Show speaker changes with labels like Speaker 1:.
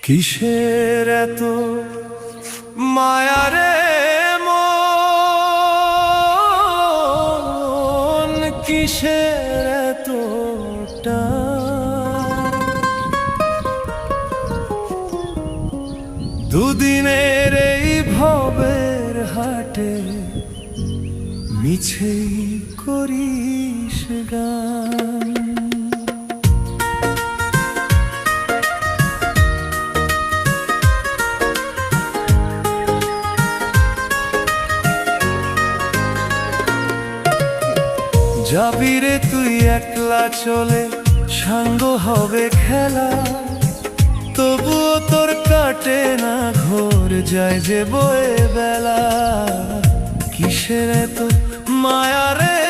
Speaker 1: কিসের এত মায়ারে মন, কিসের এতটা দুদিনের এই ভবের হাটে মিছেই করিস গান। যাবি রে তুই একলা চলে, সাঙ্গ হবে খেলা, তবুও তোর কাটে না ঘোর, যায় যে বয়ে বেলা। কিসের এত মায়া রে